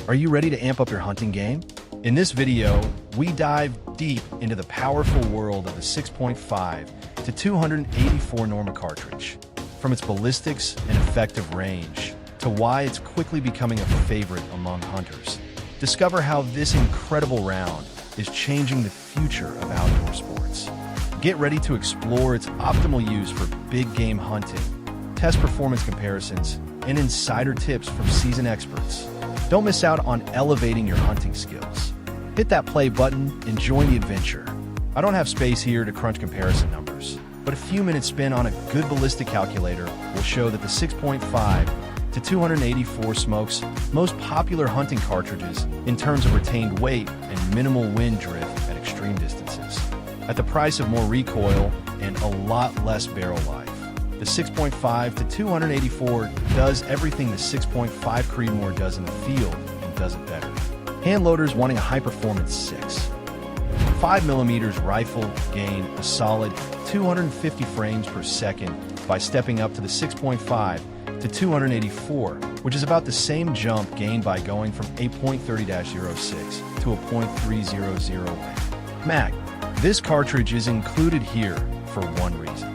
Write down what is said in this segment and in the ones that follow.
Are you ready to amp up your hunting game? In this video, we dive deep into the powerful world of the 6.5 to 284 Norma cartridge. From its ballistics and effective range, to why it's quickly becoming a favorite among hunters. Discover how this incredible round is changing the future of outdoor sports. Get ready to explore its optimal use for big game hunting, test performance comparisons, and insider tips from seasoned experts. Don't miss out on elevating your hunting skills. Hit that play button and join the adventure. I don't have space here to crunch comparison numbers, but a few minutes spent on a good ballistic calculator will show that the 6.5 to 284 Smoke's most popular hunting cartridges in terms of retained weight and minimal wind drift at extreme distances. At the price of more recoil and a lot less barrel life, the 6.5 to 284 does everything the 6.5 Creedmoor does in the field and does it better. Hand loaders wanting a high-performance 6. 5mm rifle gain a solid 250 frames per second by stepping up to the 6.5 to 284, which is about the same jump gained by going from a .30-06 to a .300 mag. This cartridge is included here for one reason.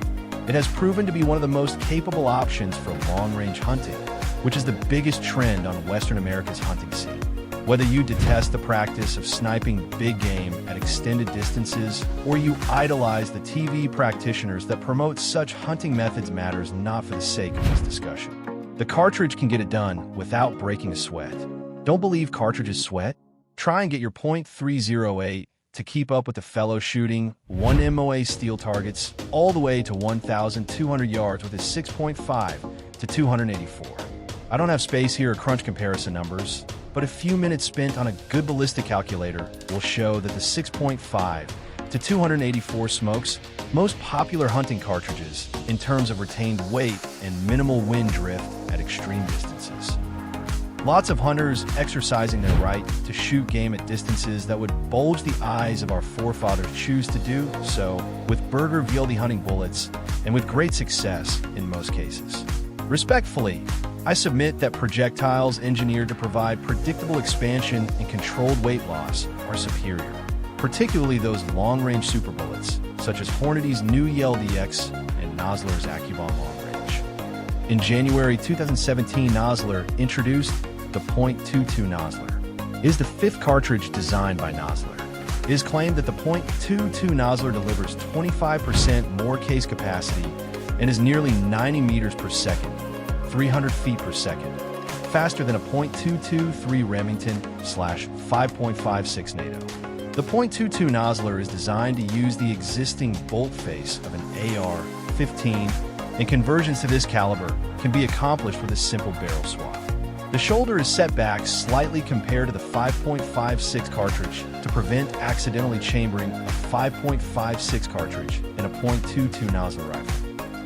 It has proven to be one of the most capable options for long-range hunting, which is the biggest trend on Western America's hunting scene. Whether you detest the practice of sniping big game at extended distances, or you idolize the TV practitioners that promote such hunting methods matters not for the sake of this discussion. The cartridge can get it done without breaking a sweat. Don't believe cartridges sweat? Try and get your .308 to keep up with the fellow shooting 1 MOA steel targets all the way to 1,200 yards with his 6.5 to 284. I don't have space here to crunch comparison numbers, but a few minutes spent on a good ballistic calculator will show that the 6.5 to 284 Smoke's most popular hunting cartridges in terms of retained weight and minimal wind drift at extreme distances. Lots of hunters exercising their right to shoot game at distances that would bulge the eyes of our forefathers choose to do so with Berger VLD hunting bullets and with great success in most cases. Respectfully, I submit that projectiles engineered to provide predictable expansion and controlled weight loss are superior, particularly those long-range super bullets, such as Hornady's new Yell DX and Nosler's AccuBomb Long Range. In January 2017, Nosler introduced the .22 Nosler. It is the fifth cartridge designed by Nosler. It is claimed that the .22 Nosler delivers 25% more case capacity and is nearly 90 meters per second, 300 feet per second, faster than a .223 Remington/5.56 NATO. The .22 Nosler is designed to use the existing bolt face of an AR-15, and conversions to this caliber can be accomplished with a simple barrel swap. The shoulder is set back slightly compared to the 5.56 cartridge to prevent accidentally chambering a 5.56 cartridge in a .22 Nosler rifle.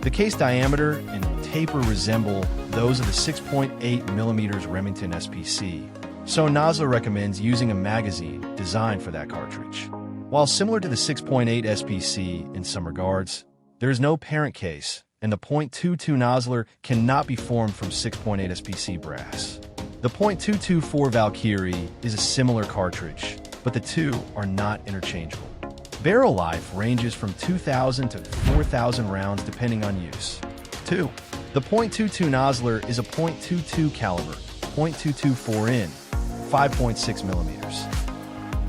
The case diameter and taper resemble those of the 6.8mm Remington SPC, so Nosler recommends using a magazine designed for that cartridge. While similar to the 6.8 SPC in some regards, there is no parent case, and the .22 Nosler cannot be formed from 6.8 SPC brass. The .224 Valkyrie is a similar cartridge, but the two are not interchangeable. Barrel life ranges from 2,000 to 4,000 rounds depending on use. 2. The .22 Nosler is a .22 caliber, .224 in, 5.6 millimeters.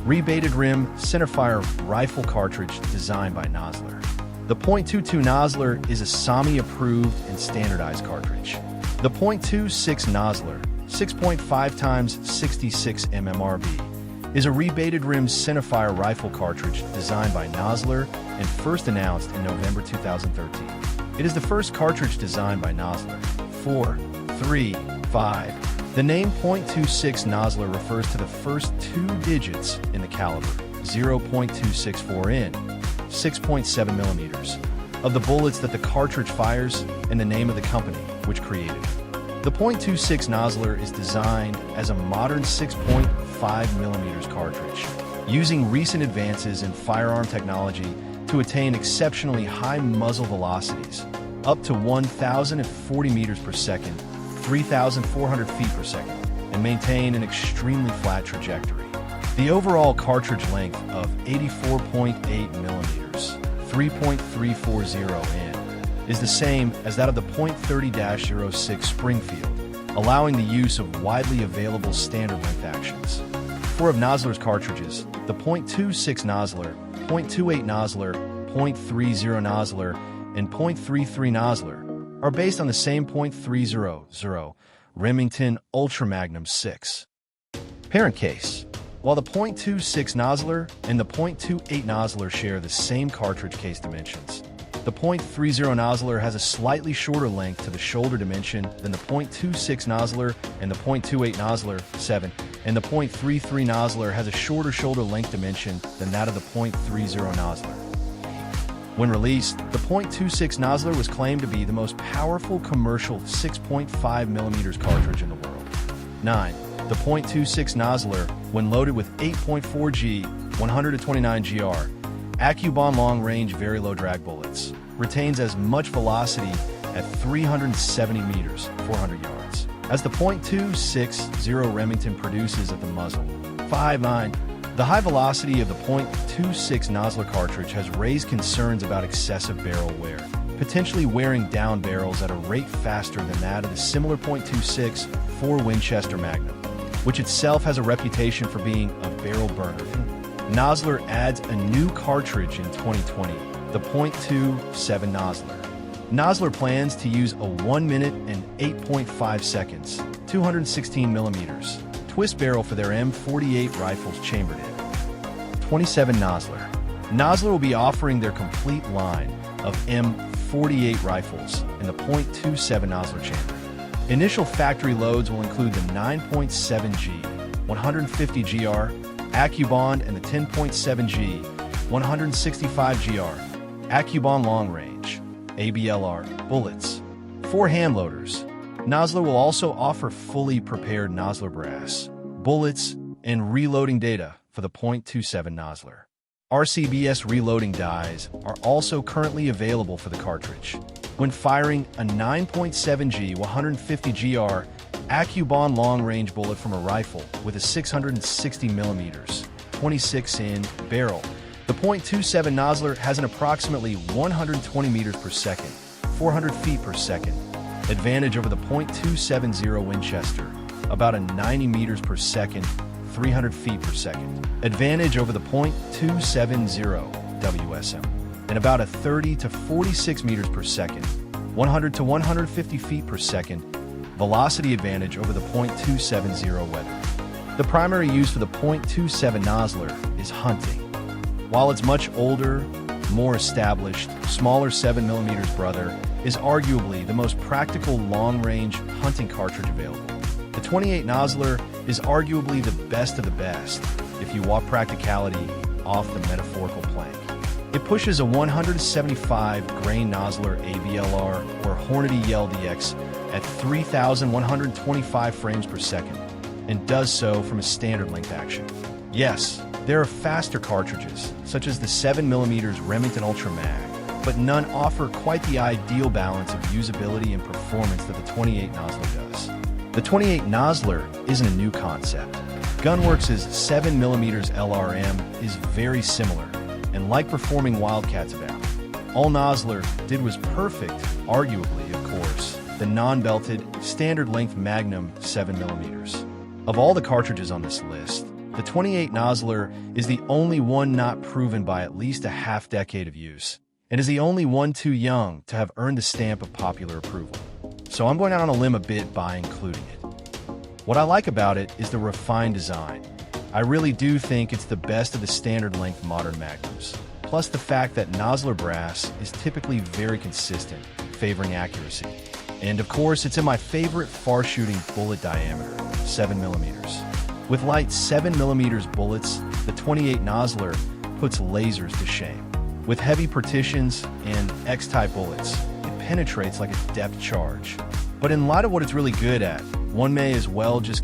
Rebated rim centerfire rifle cartridge designed by Nosler. The .22 Nosler is a SAMI-approved and standardized cartridge. The .26 Nosler, 6.5 times 66 mmRB, is a rebated rim centerfire rifle cartridge designed by Nosler and first announced in November 2013. It is the first cartridge designed by Nosler. 4, 3, 5. The name .26 Nosler refers to the first two digits in the caliber, 0.264 in, 6.7 millimeters, of the bullets that the cartridge fires and the name of the company which created it. The .26 Nosler is designed as a modern 6.5 millimeters cartridge, using recent advances in firearm technology to attain exceptionally high muzzle velocities, up to 1,040 meters per second, 3,400 feet per second, and maintain an extremely flat trajectory. The overall cartridge length of 84.8 millimeters, 3.340 in, is the same as that of the .30-06 Springfield, allowing the use of widely available standard length actions. For of Nosler's cartridges, the .26 Nosler, .28 Nosler, .30 Nosler, and .33 Nosler are based on the same .300 Remington Ultra Magnum 6. Parent case. While the .26 Nosler and the .28 Nosler share the same cartridge case dimensions, the .30 Nosler has a slightly shorter length to the shoulder dimension than the .26 Nosler and the .28 Nosler 7, and the .33 Nosler has a shorter shoulder length dimension than that of the .30 Nosler. When released, the .26 Nosler was claimed to be the most powerful commercial 6.5 millimeters cartridge in the world. 9. The .26 Nosler, when loaded with 8.4G, 129 GR, AccuBond long-range very low-drag bullets, retains as much velocity at 370 meters, 400 yards, as the .260 Remington produces at the muzzle. 5.9. The high velocity of the .26 Nosler cartridge has raised concerns about excessive barrel wear, potentially wearing down barrels at a rate faster than that of the similar .26 4 Winchester Magnum, which itself has a reputation for being a barrel burner. Nosler adds a new cartridge in 2020, the .27 Nosler. Nosler plans to use a 1 minute and 8.5 seconds, 216 millimeters, twist barrel for their M48 rifles chambered in. 27 Nosler. Nosler will be offering their complete line of M48 rifles in the .27 Nosler chamber. Initial factory loads will include the 9.7G, 150 GR, AccuBond, and the 10.7G, 165 GR, AccuBond long range, ABLR, bullets. 4 hand loaders. Nosler will also offer fully prepared Nosler brass, bullets, and reloading data for the .27 Nosler. RCBS reloading dies are also currently available for the cartridge. When firing a 9.7G 150 GR AccuBond long-range bullet from a rifle with a 660 millimeters, 26 in barrel, the .27 Nosler has an approximately 120 meters per second, 400 feet per second advantage over the .270 Winchester, about a 90 meters per second, 300 feet per second advantage over the .270 WSM, and about a 30 to 46 meters per second, 100 to 150 feet per second velocity advantage over the .270 Weather. The primary use for the .27 Nosler is hunting. While its much older, more established, smaller 7mm brother is arguably the most practical long-range hunting cartridge available, the .28 Nosler is arguably the best of the best if you walk practicality off the metaphorical plank. It pushes a 175 grain Nosler ABLR or Hornady LDX at 3,125 frames per second, and does so from a standard length action. Yes, there are faster cartridges, such as the 7mm Remington Ultra Mag, but none offer quite the ideal balance of usability and performance that the .28 Nosler does. The .28 Nosler isn't a new concept. Gunworks' 7mm LRM is very similar, and like performing Wildcats about. All Nosler did was perfect, arguably, of course, the non-belted, standard-length Magnum 7mm. Of all the cartridges on this list, the .28 Nosler is the only one not proven by at least a half-decade of use, and is the only one too young to have earned the stamp of popular approval. So I'm going out on a limb a bit by including it. What I like about it is the refined design. I really do think it's the best of the standard-length modern Magnums, plus the fact that Nosler brass is typically very consistent, favoring accuracy. And of course, it's in my favorite far-shooting bullet diameter, 7mm. With light 7mm bullets, the .28 Nosler puts lasers to shame. With heavy partitions and X-type bullets, it penetrates like a depth charge. But in light of what it's really good at, one may as well just